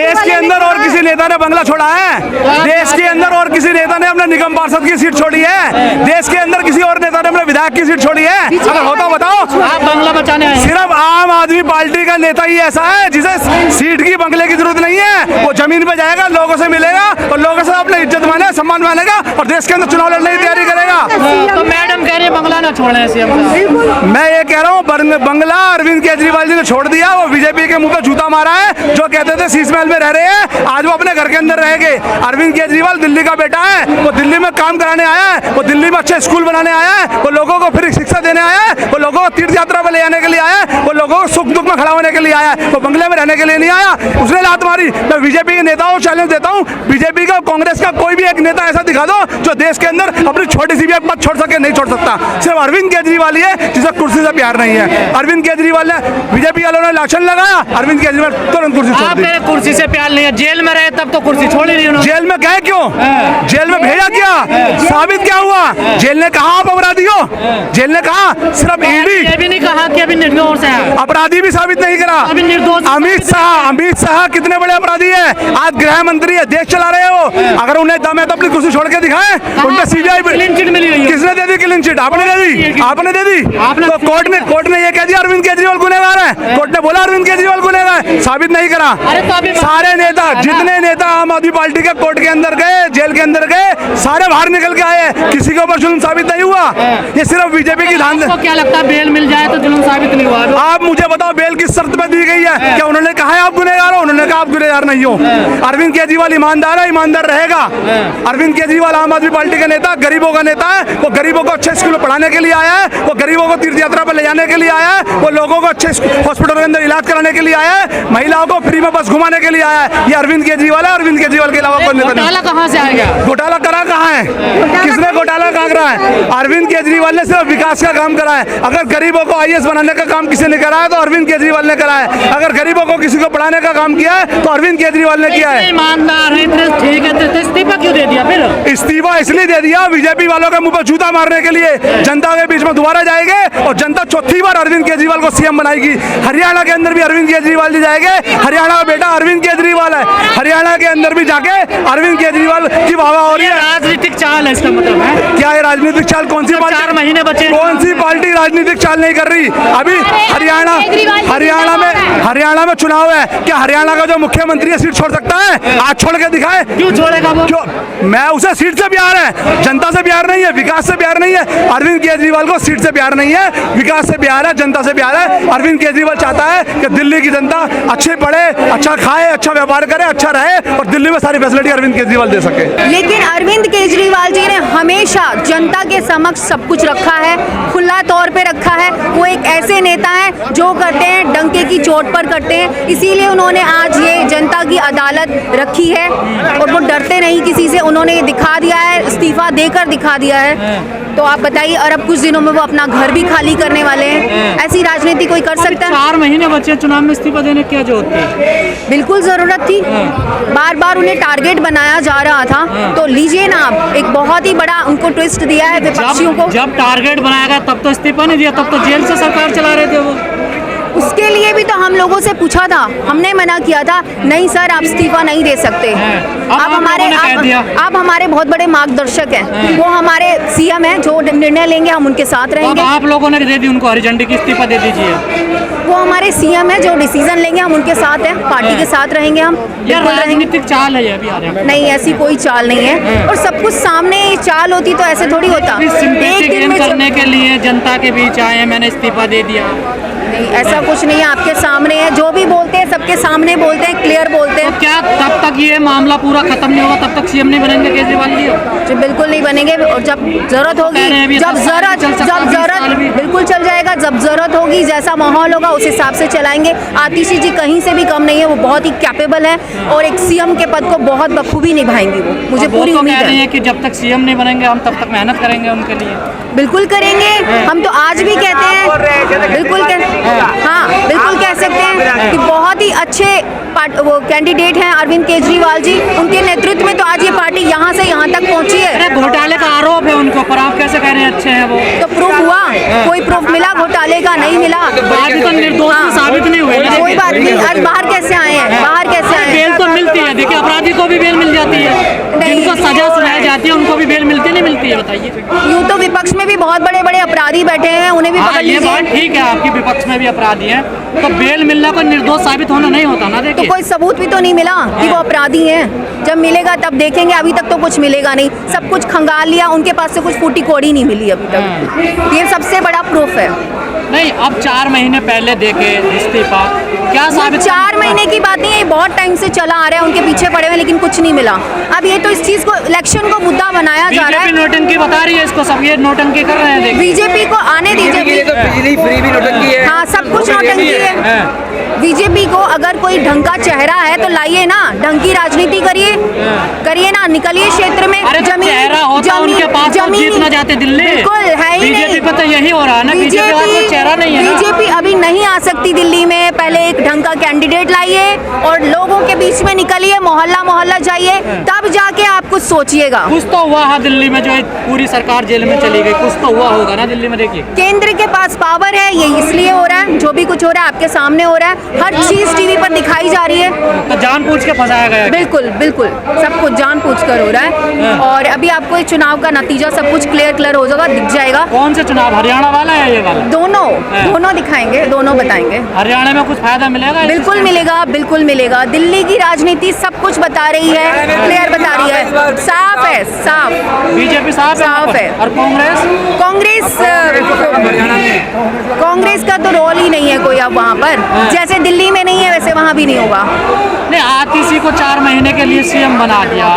देश के अंदर और किसी नेता ने बंगला छोड़ा है? देश के अंदर और किसी नेता ने अपने निगम पार्षद की सीट छोड़ी है? देश के अंदर किसी और नेता ने अपने विधायक की सीट छोड़ी है? अगर होता बताओ। आप बंगला बचाने आए। सिर्फ आम आदमी पार्टी का नेता ही ऐसा है जिसे सीट की बंगले की जरूरत नहीं है। वो जमीन पे जाएगा, लोगों से मिलेगा और लोगों से अपनी इज्जत माने, सम्मान मानेगा और देश के अंदर चुनाव लड़ने की तैयारी करेगा। तो मैडम कह रही है बंगला ना छोड़े सीएम साहब। मैं ये कह रहा हूँ बंगला अरविंद केजरीवाल जी ने छोड़ दिया। वो बीजेपी के मुंह पे जूता मारा है। जो कहते थे शीश महल में रह रहे हैं, आज वो अपने घर के अंदर रहेंगे। अरविंद केजरीवाल दिल्ली का बेटा है। वो दिल्ली में काम कराने आया है। वो दिल्ली में अच्छे स्कूल बनाने आया है। वो लोगों को फ्री शिक्षा देने आया है। वो लोगों को तीर्थ यात्रा पर ले जाने के लिए आया है। वो लोगों को सुख दुख में खड़ा होने के लिए आया है। वो बंगले में रहने के लिए नहीं आया। उसने लात मारी। मैं बीजेपी के नेताओं को चैलेंज देता हूँ, बीजेपी का कांग्रेस का कोई भी एक नेता ऐसा दिखा दो जो देश के अंदर अपनी छोटी सी भी एक पद छोड़ सके। नहीं छोड़ सकता। सिर्फ अरविंद केजरीवाल ही है जिसे कुर्सी से प्यार नहीं है। अरविंद केजरीवाल ने, बीजेपी वालों ने इलेक्शन लगाया, अरविंद केजरीवाल तुरंत कुर्सी छोड़ दी। कुर्सी से प्यार नहीं है। जेल में रहे तब तो कुर्सी छोड़ी नहीं उन्होंने। जेल में गए क्यों? जेल में भेजा क्या? साबित क्या हुआ? जेल ने कहा आप अपराधी हो? जेल ने कहा सिर्फ ईडी। ये भी नहीं कहा कि अभी निर्दोष है। अपराधी भी साबित नहीं करा। अभी निर्दोष। अमित शाह कितने बड़े अपराधी है? आज गृह मंत्री है, देश चला रहे हो। अगर उन्हें दम है तो अपनी कुर्सी छोड़ के दिखाएं। उनमें सीबीआई क्लीन चिट मिली हुई है। किसने दे दी? क्लीन चिट आपने दे दी। आपने दे दी। तो कोर्ट ने ये कह दिया अरविंद केजरीवाल गुनहगार है। कोर्ट ने बोला अरविंद केजरीवाल गुनहगार है, साबित नहीं करा। सारे नेता, जितने नेता आम आदमी पार्टी के कोर्ट के अंदर गए, जेल के अंदर गए, सारे बाहर निकल के आए। किसी के ऊपर जुल्म साबित नहीं हुआ। ये सिर्फ बीजेपी की धांधली। आपको क्या लगता है बेल मिल जाए तो जुल्म साबित नहीं हुआ? आप मुझे बताओ बेल किस शर्त पे दी गई है? क्या उन्होंने कहा है आप गुनहगार हो? उन्होंने कहा आप गुनहगार नहीं हो। अरविंद केजरीवाल ईमानदार है, ईमानदार रहेगा। अरविंद केजरीवाल आम आदमी पार्टी का नेता, गरीबों का नेता है। वो गरीबों को अच्छे स्कूल में पढ़ाने के लिए आया है। वो गरीबों को तीर्थ यात्रा पर ले जाने के लिए आया है। वो लोगों को अच्छे हॉस्पिटल के अंदर इलाज कराने के लिए आया है। महिलाओं को फ्री में बस घुमाने के लिए आया है। ये अरविंद केजरीवाल है। अरविंद केजरीवाल के अलावा कोई नेता नहीं। घोटाला कहाँ से आएगा? घोटाला करा कहाँ है? किसने घोटाला करा है? अरविंद केजरीवाल ने सिर्फ विकास का काम करा है। अगर गरीबों को आईएएस बनाने का काम किसी ने करा है तो अरविंद केजरीवाल ने करा है। अगर गरीबों को किसी को पढ़ाने का काम किया है तो अरविंद केजरीवाल ने किया है। ईमानदार है, ठीक है, तो इस्तीफा क्यों दे दिया फिर? इस्तीफा इसलिए दे दिया बीजेपी वालों के मुंह पर जूता मारने के लिए। जनता के बीच में दोबारा जाएंगे और जनता चौथी बार अरविंद केजरीवाल को सीएम बनाएगी। हरियाणा के अंदर भी अरविंद केजरीवाल जी जाएंगे। हरियाणा का बेटा अरविंद केजरीवाल है। हरियाणा के अंदर भी जाके अरविंद केजरीवाल की वाहवा हो रही है। राजनीतिक चाल है इसका मतलब है। क्या है राजनीतिक चाल? कौन सी पार्टी? 4 महीने बचे। कौन सी पार्टी राजनीतिक चाल नहीं कर रही? अभी हरियाणा में चुनाव है। क्या हरियाणा का जो मुख्यमंत्री है सीट छोड़ सकता है? आज छोड़ के दिखाए। क्यों छोड़ेगा वो? क्यों? मैं उसे सीट से प्यार है, जनता से प्यार नहीं है, विकास से प्यार नहीं है। अरविंद केजरीवाल को सीट से प्यार नहीं है, विकास से प्यार है, जनता से प्यार है। अरविंद केजरीवाल चाहता है कि दिल्ली की जनता अच्छे पढ़े, अच्छा खाए, अच्छा व्यापार करे, अच्छा रहे और दिल्ली में सारी फैसिलिटी अरविंद केजरीवाल दे सके। लेकिन अरविंद केजरीवाल जी ने हमेशा जनता के समक्ष सब कुछ रखा है, खुला तौर पे रखा है। वो एक ऐसे नेता हैं जो करते हैं डंके की चोट पर करते हैं। इसीलिए उन्होंने आज ये जनता की अदालत रखी है और वो डरते नहीं किसी से। उन्होंने ये दिखा दिया है, इस्तीफा देकर दिखा दिया है। तो आप बताइए, और अब कुछ दिनों में वो अपना घर भी खाली करने वाले हैं। ऐसी राजनीति कोई कर सकता है? 4 महीने बचे चुनाव में, इस्तीफा देने की क्या जरूरत थी? बिल्कुल जरूरत थी। बार बार उन्हें टारगेट बनाया जा रहा था। तो लीजिए ना आप, एक बहुत ही बड़ा उनको ट्विस्ट दिया है विपक्षियों को। जब टारगेट बनाया गया तब तो इस्तीफा नहीं दिया, तब तो जेल से सरकार चला रहे थे वो। उसके लिए भी तो हम लोगों से पूछा था, हमने मना किया था, नहीं सर आप इस्तीफा नहीं दे सकते। आप हमारे बहुत बड़े मार्गदर्शक हैं। वो हमारे सीएम हैं, जो निर्णय लेंगे हम उनके साथ रहेंगे। आप लोगों ने दे दी उनको हरी झंडी की, इस्तीफा दे दीजिए। वो हमारे सीएम है, जो डिसीजन लेंगे हम उनके साथ हैं, पार्टी के साथ रहेंगे हम। राजनीतिक चाल है ये अभी आ रहा है। नहीं, ऐसी कोई चाल नहीं है। और सब कुछ सामने चाल होती तो ऐसे थोड़ी होता। एक दिन में करने के लिए जनता के बीच आए, मैंने इस्तीफा दे दिया। नहीं, ऐसा कुछ नहीं है। आपके सामने है, जो भी बोलते हैं सबके सामने बोलते हैं, क्लियर बोलते हैं। तो क्या तब तक ये मामला पूरा खत्म नहीं होगा, तब तक सीएम नहीं बनेंगे केजरीवाल जी? जी बिल्कुल नहीं बनेंगे। और जब जरूरत होगी, जब जरूरत बिल्कुल चल जाएगा। जब जरूरत होगी, जैसा माहौल होगा उस हिसाब से चलाएंगे। आतिशी जी कहीं से भी कम नहीं है, वो बहुत ही कैपेबल है और एक सीएम के पद को बहुत बखूबी निभाएंगी वो। मुझे पूरी उम्मीद है कि जब तक सीएम नहीं बनेंगे हम तब तक मेहनत करेंगे उनके लिए। बिल्कुल करेंगे। हम तो आज भी कहते हैं, बिल्कुल कह सकते हैं कि बहुत ही अच्छे वो कैंडिडेट हैं अरविंद केजरीवाल जी। उनके नेतृत्व में तो आज ये पार्टी यहाँ से यहाँ तक पहुँची है। घोटाले का आरोप है उनको, पर आप कैसे कह रहे हैं अच्छे हैं वो? तो प्रूफ हुआ? कोई प्रूफ मिला घोटाले का? नहीं मिला। तो निर्दोष साबित नहीं हुए। कोई बात नहीं। आज बाहर कैसे आए हैं? बाहर कैसे आए हैं? बेल तो मिल सजा सुनाई जाती है उनको भी बेल मिलती नहीं मिलती है, बताइए। यूँ तो विपक्ष में भी बहुत बड़े बड़े अपराधी बैठे हैं, उन्हें भी हाँ, पकड़ ये लीजिए। बात ठीक है, आपकी विपक्ष में भी अपराधी हैं, तो बेल मिलना कोई निर्दोष साबित होना नहीं होता ना। तो देखिए कोई सबूत भी तो नहीं मिला कि वो अपराधी हैं। जब मिलेगा तब देखेंगे, अभी तक तो कुछ मिलेगा नहीं। सब कुछ खंगाल लिया, उनके पास से कुछ फूटी कौड़ी नहीं मिली अभी तक। ये सबसे बड़ा प्रूफ है। नहीं, अब 4 महीने पहले देखे इस्तीफा, क्या साबित 4 महीने की बात नहीं है, बहुत टाइम से चला आ रहा है, उनके पीछे पड़े हुए लेकिन कुछ नहीं मिला। अब ये तो इस चीज को, इलेक्शन को मुद्दा बनाया जा रहा बीजेपी है। नोटंकी बता रही है इसको, सब ये नोटंकी कर रहे हैं। देखिए बीजेपी को आने दीजिए। तो बिजली फ्री भी नोटंकी है। हाँ, सब कुछ नौटंकी है। बीजेपी को अगर कोई ढंग का चेहरा है तो लाइए ना, ढंग की राजनीति करिए ना, निकलिए क्षेत्र में। अरे तो चेहरा होता उनके पास तो जीत ना जाते दिल्ली। बिल्कुल है ही नहीं। बीजेपी को तो यही हो रहा है ना, बीजेपी के पास कोई चेहरा नहीं है ना। बीजेपी अभी नहीं आ सकती दिल्ली में। पहले एक ढंग का कैंडिडेट लाइए और लोगों के बीच में निकलिए, मोहल्ला मोहल्ला जाइए, तब जाके आप कुछ सोचिएगा। कुछ तो हुआ है दिल्ली में, जो पूरी सरकार जेल में चली गई, कुछ तो हुआ होगा ना दिल्ली में। देखिए केंद्र के पास पावर है, ये इसलिए हो रहा है। जो भी कुछ हो रहा है आपके सामने हो रहा है, हर चीज टीवी पर दिखाई जा रही है। तो जानबूझ के फंसाया गया है। बिल्कुल बिल्कुल, सब कुछ जानबूझकर हो रहा है। और अभी आपको इस चुनाव का नतीजा सब कुछ क्लियर हो जाएगा, दिख जाएगा। कौन से चुनाव, हरियाणा वाला है ये वाला? दोनों दिखाएंगे, दोनों बताएंगे। हरियाणा में कुछ फायदा मिलेगा? बिल्कुल मिलेगा, बिल्कुल मिलेगा। दिल्ली की राजनीति सब कुछ बता रही है, क्लियर बता रही है, साफ है, साफ। बीजेपी साफ है। और कांग्रेस का तो रोल ही नहीं है कोई अब वहाँ पर। जैसे दिल्ली में नहीं है वैसे वहाँ भी नहीं होगा। नहीं, आतिशी को 4 महीने के लिए सीएम बना दिया,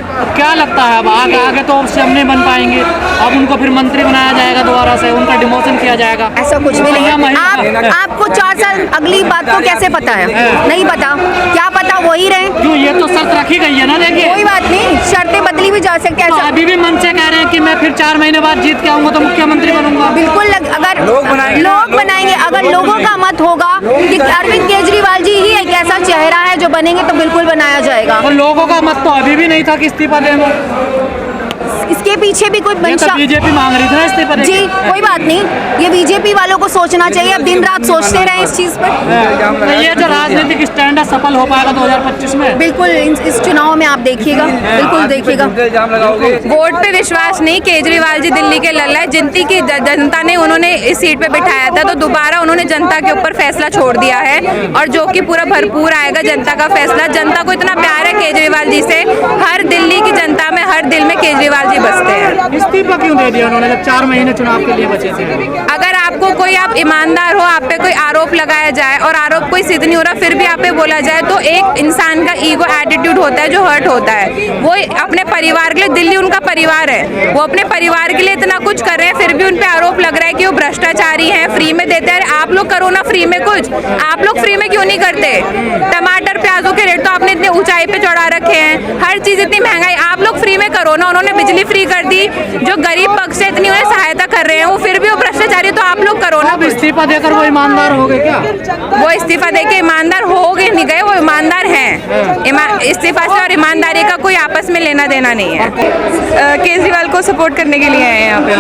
तो क्या लगता है अब आगे तो सीएम नहीं बन पाएंगे, अब उनको फिर मंत्री बनाया जाएगा, दोबारा से उनका डिमोशन किया जाएगा? ऐसा कुछ भी नहीं है। आपको 4 साल अगली बात को कैसे पता है? नहीं पता, क्या पता वही रहे। क्यों, ये तो शर्त रखी गई है ना। देखिए कोई बात नहीं, शर्तें बदली भी जा सकती है। तो अभी भी मन से कह रहे हैं कि मैं फिर 4 महीने बाद जीत के आऊंगा तो मुख्यमंत्री बनूंगा। बिल्कुल, अगर लोग बनाएंगे, अगर लोगों का मत होगा कि अरविंद केजरीवाल जी ही एक ऐसा चेहरा है जो बनेंगे, तो बिल्कुल बनाया जाएगा। और लोगों का मत तो अभी भी नहीं था कि इस्तीफा देंगे। इसके पीछे भी कोई तो बीजेपी मांग रही थी ना इस्तीफा देने। जी, कोई बात नहीं, ये बीजेपी वालों को सोचना चाहिए। अब दिन रात सोचते रहे इस चीज पर। तो ये जो राजनीतिक स्टैंड है सफल हो पाएगा 2025 में? बिल्कुल, इस चुनाव में आप देखिएगा, बिल्कुल देखिएगा। वोट पे विश्वास नहीं, केजरीवाल जी दिल्ली के लल्ला है। जनता ने उन्होंने इस सीट पे बिठाया था, तो दोबारा उन्होंने जनता के ऊपर फैसला छोड़ दिया है, और जो कि पूरा भरपूर आएगा जनता का फैसला। जनता को इतना प्यार है केजरीवाल जी से, हर दिल्ली की जनता में हर दिल में केजरीवाल जी बसते हैं। इस्तीफा क्यों दे दिया उन्होंने जब 4 महीने चुनाव के लिए बचे थे? अगर आपको कोई, आप ईमानदार हो, आप पे कोई आरोप लगाया जाए और आरोप कोई सिद्ध नहीं हो रहा, फिर भी आप पे बोला जाए, तो एक इंसान का ईगो एटीट्यूड होता है जो हर्ट होता है। वो अपने परिवार के लिए, दिल्ली उनका परिवार है, वो अपने परिवार के लिए इतना कुछ कर रहे हैं, फिर भी उन पे आरोप लग रहा है कि वो भ्रष्टाचारी हैं, फ्री में देते हैं। आप लोग करो ना फ्री में कुछ, आप लोग फ्री में क्यों नहीं करते? टमाटर प्याजों के रेट तो आपने इतने ऊंचाई पे चढ़ा रखे हैं, हर चीज इतनी महंगाई, आप लोग फ्री में करो ना। उन्होंने बिजली फ्री कर दी, जो गरीब पक्ष है इतनी उन्हें सहायता कर रहे हैं, वो फिर भी वो भ्रष्टाचारी, तो आप लोग करो ना। इस्तीफा देकर वो ईमानदार हो गए क्या? वो इस्तीफा देके ईमानदार हो गए नहीं गए, वो ईमानदार हैं। इस्तीफा से और ईमानदारी का कोई आपस में लेना देना नहीं है। केजरीवाल को सपोर्ट करने के लिए आए हैं यहाँ पे।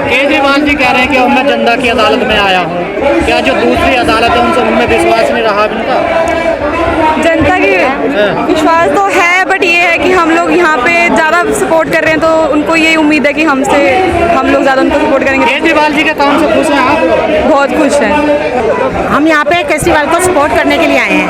केजरीवाल जी कह रहे हैं कि मैं जनता की अदालत में आया हूँ, क्या जो दूसरी अदालत है उनसे उनमें विश्वास नहीं रहा इनका? जनता की विश्वास तो है, बट ये है कि हम लोग यहाँ पे ज़्यादा सपोर्ट कर रहे हैं, तो उनको ये उम्मीद है कि हम लोग ज़्यादा उनको सपोर्ट करेंगे। केजरीवाल जी के काम से खुश हैं आप? बहुत खुश हैं। हम यहाँ पे केजरीवाल को सपोर्ट करने के लिए आए हैं,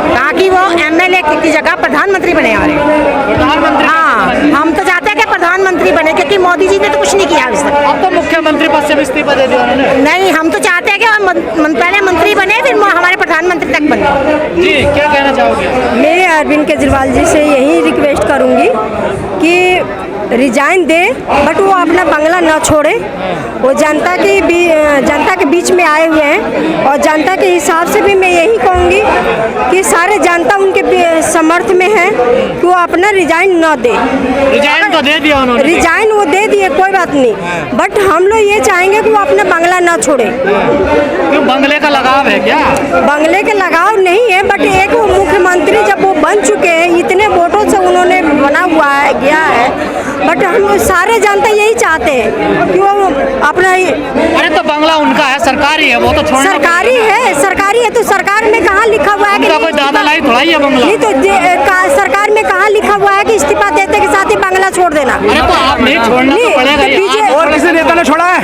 ताकि वो एमएलए की जगह प्रधानमंत्री बने हमारे। प्रधानमंत्री? हाँ, हम तो चाहते हैं कि प्रधानमंत्री बने, क्योंकि मोदी जी ने तो कुछ नहीं किया अभी तक। अब तो मुख्यमंत्री पद से इस्तीफा दे दिया उन्होंने। नहीं, हम तो चाहते हैं कि पहले मंत्री बने, फिर हमारे प्रधानमंत्री तक बने। जी, क्या कहना चाहोगे? मैं अरविंद केजरीवाल जी से यही रिक्वेस्ट करूंगी कि रिजाइन दे, बट वो अपना बंगला न छोड़े। वो जनता के बीच में आए हुए हैं, और जनता के हिसाब से भी मैं यही कहूँगी कि सारे जनता उनके समर्थ में है कि वो अपना रिजाइन न दे। रिजाइन तो दे दिया उन्होंने। रिजाइन वो दे दिए, कोई बात नहीं, बट हम लोग ये चाहेंगे कि वो अपना बंगला न छोड़े। क्यों, बंगले का लगाव है क्या? बंगले के लगाव नहीं है, बट एक वो मुख्यमंत्री जब वो बन चुके हैं, इतने वोटों से उन्होंने बना हुआ है, गया है, बट हम सारे जनता यही चाहते हैं कि वो अपना। अरे तो बंगला उनका है, सरकारी है, वो तो छोड़ना सरकारी है तो सरकार में कहाँ लिखा हुआ है कि कोई दादा लाई थोड़ा ही है बंगला? नहीं, तो सरकार में कहाँ लिखा हुआ है कि इस्तीफा देते कि देना। अरे तो आप नहीं छोड़ना तो पड़ेगा ही। बीजेपी और किसी नेता ने छोड़ा है?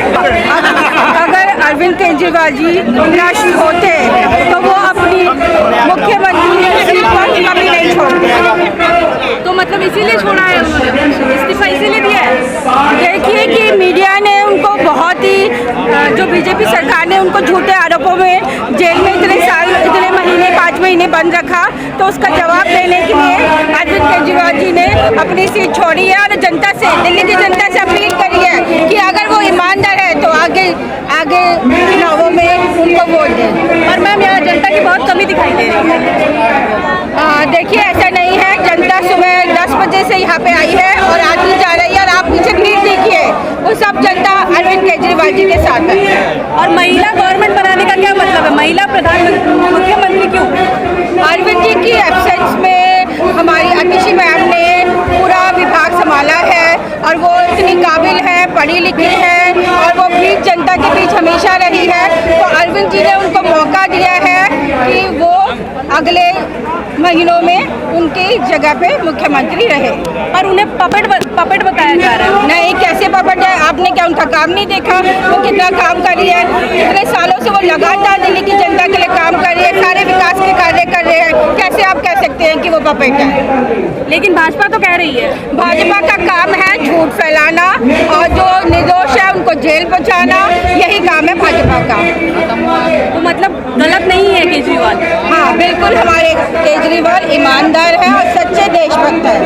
अगर अरविंद केजरीवाल जी राष्ट्रीय होते तो वो अपनी मुख्यमंत्री की सीट पर कभी नहीं छोड़ते। तो मतलब इसीलिए छोड़ा है उन्होंने, इस्तीफा इसीलिए दिया है। देखिए कि मीडिया ने उनको बहुत ही जो बीजेपी सरकार ने उनको झूठे आरोपों में जेल में इतने महीने 5 महीने बंद रखा, तो उसका जवाब देने के लिए अरविंद केजरीवाल जी ने अपनी सीट छोड़ी है और जनता से, दिल्ली की जनता से अपील करी है कि अगर वो ईमानदार है तो आगे चुनावों में उनको वोट दें। और मैम यहाँ जनता की बहुत कमी दिखाई दे रही है। देखिए ऐसा नहीं है, जनता सुबह 10 बजे से यहाँ पे आई है और आती जा रही है, और आप पीछे भीड़ देखिए, वो सब जनता अरविंद केजरीवाल जी के साथ है। और महिला गवर्नमेंट बनाने का क्या मतलब है? महिला प्रधानमंत्री मुख्यमंत्री क्यों? अरविंद जी की एब्सेंस में हमारी अतिशी मैम ने पूरा विभाग संभाला है, और वो इतनी काबिल है, पढ़ी लिखी है, और वो भी जनता के बीच हमेशा रही है। तो अरविंद जी ने उनको मौका दिया है कि वो अगले महीनों में उनकी जगह पे मुख्यमंत्री रहे। पर उन्हें पपेट बताया जा रहा है। नहीं, कैसे पपेट है? आपने क्या उनका काम नहीं देखा? वो कितना काम कर रही है, इतने सालों से वो लगातार दिल्ली की जनता के लिए काम कर रही है, सारे विकास के कार्य कर रहे हैं। कैसे आप कह सकते हैं कि वो पपेट है? लेकिन भाजपा तो कह रही है। भाजपा का काम है झूठ फैलाना, और जो निर्दोष है उनको जेल पहुंचाना, यही काम है भाजपा का। तो मतलब गलत नहीं है केजरीवाल? हाँ बिल्कुल, हमारे केजरीवाल ईमानदार है और सच्चे देशभक्त है।